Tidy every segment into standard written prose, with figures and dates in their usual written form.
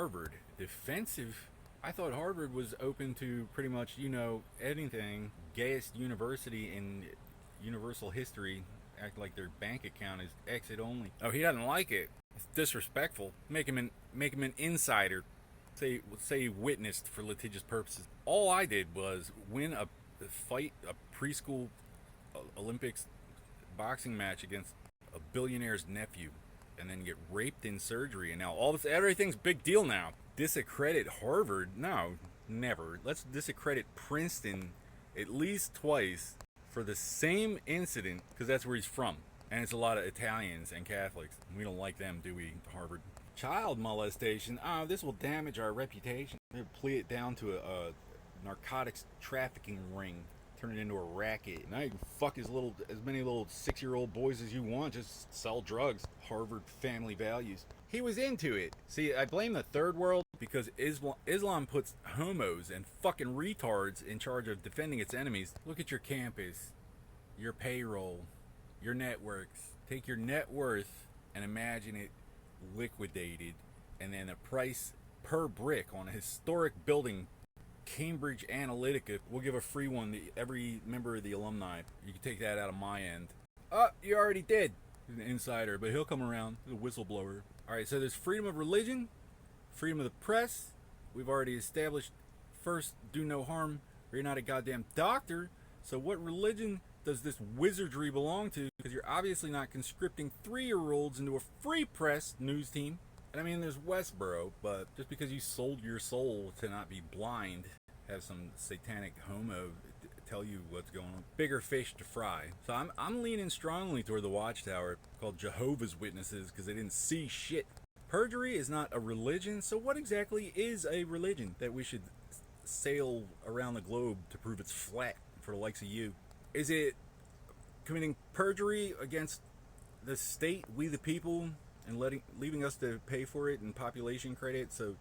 Harvard. Defensive? I thought Harvard was open to pretty much, anything. Gayest university in universal history. Act like their bank account is exit only. Oh, he doesn't like it. It's disrespectful. Make him an insider. Say he witnessed for litigious purposes. All I did was win a fight, a preschool Olympics boxing match against a billionaire's nephew, and then get raped in surgery, and now everything's big deal now. Discredit Harvard? No, never. Let's discredit Princeton at least twice for the same incident, because that's where he's from, and it's a lot of Italians and Catholics. We don't like them, do we, Harvard? Child molestation? This will damage our reputation. Maybe plea it down to a narcotics trafficking ring. Turn it into a racket. Now you can fuck as many little 6-year-old boys as you want. Just sell drugs. Harvard family values. He was into it. See, I blame the third world because Islam puts homos and fucking retards in charge of defending its enemies. Look at your campus, your payroll, your networks. Take your net worth and imagine it liquidated, and then a price per brick on a historic building. Cambridge Analytica will give a free one to every member of the alumni. You can take that out of my end. You already did. He's an insider, but he'll come around. He's a whistleblower. Alright, so there's freedom of religion, freedom of the press. We've already established, first, do no harm, or you're not a goddamn doctor. So what religion does this wizardry belong to? Because you're obviously not conscripting 3-year-olds into a free press news team. And I mean, there's Westboro, but just because you sold your soul to not be blind, have some satanic homo tell you what's going on. Bigger fish to fry. So I'm leaning strongly toward the Watchtower, called Jehovah's Witnesses, because they didn't see shit. Perjury is not a religion, so what exactly is a religion that we should sail around the globe to prove it's flat for the likes of you? Is it committing perjury against the state, we the people, and leaving us to pay for it in population credit so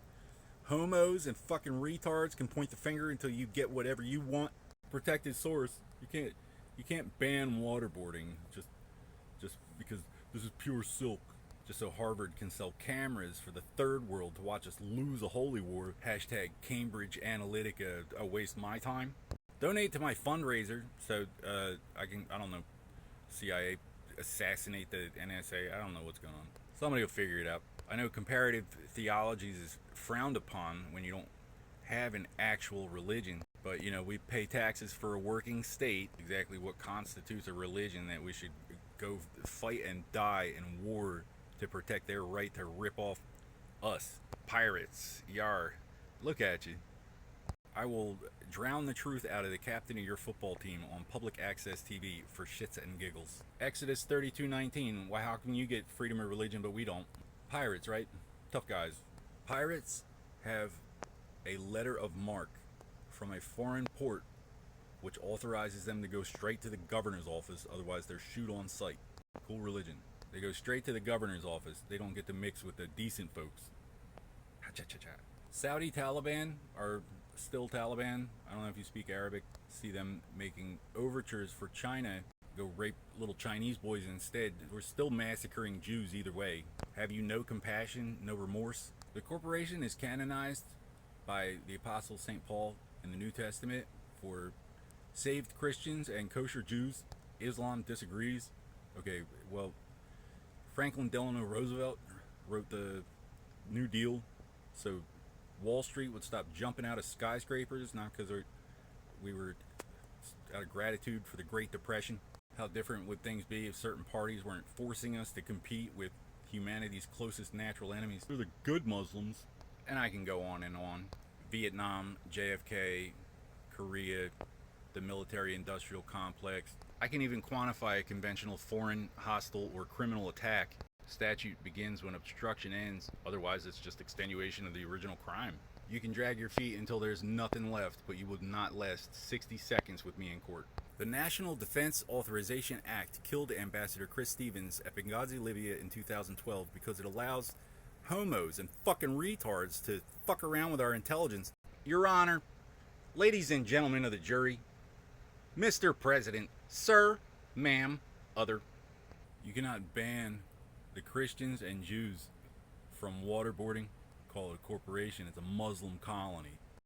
homos and fucking retards can point the finger until you get whatever you want? Protected source. You can't ban waterboarding just because this is pure silk. Just so Harvard can sell cameras for the third world to watch us lose a holy war. Hashtag Cambridge Analytica. Waste my time. Donate to my fundraiser so I don't know, CIA assassinate the NSA. I don't know what's going on. Somebody will figure it out. I know comparative theologies is frowned upon when you don't have an actual religion, but we pay taxes for a working state. Exactly what constitutes a religion that we should go fight and die in war to protect their right to rip off us. Pirates, yar. Look at you. I will drown the truth out of the captain of your football team on public access TV for shits and giggles. Exodus 32:19. Why, how can you get freedom of religion but we don't? Pirates, right? Tough guys. Pirates have a letter of marque from a foreign port which authorizes them to go straight to the governor's office, otherwise they're shoot on sight. Cool religion. They go straight to the governor's office. They don't get to mix with the decent folks. Ha-cha-cha-cha. Saudi Taliban are still Taliban. I don't know if you speak Arabic. See them making overtures for China. Go rape little Chinese boys instead. We're still massacring Jews either way. Have you no compassion, no remorse? The corporation is canonized by the Apostle St. Paul in the New Testament for saved Christians and kosher Jews. Islam disagrees. Okay, well, Franklin Delano Roosevelt wrote the New Deal so Wall Street would stop jumping out of skyscrapers, not because we were out of gratitude for the Great Depression. How different would things be if certain parties weren't forcing us to compete with humanity's closest natural enemies? They're the good Muslims. And I can go on and on. Vietnam, JFK, Korea, the military-industrial complex. I can even quantify a conventional foreign, hostile, or criminal attack. Statute begins when obstruction ends. Otherwise, it's just extenuation of the original crime. You can drag your feet until there's nothing left, but you will not last 60 seconds with me in court. The National Defense Authorization Act killed Ambassador Chris Stevens at Benghazi, Libya in 2012 because it allows homos and fucking retards to fuck around with our intelligence. Your Honor, ladies and gentlemen of the jury, Mr. President, sir, ma'am, other. You cannot ban the Christians and Jews from waterboarding. call it a corporation. It's a Muslim colony.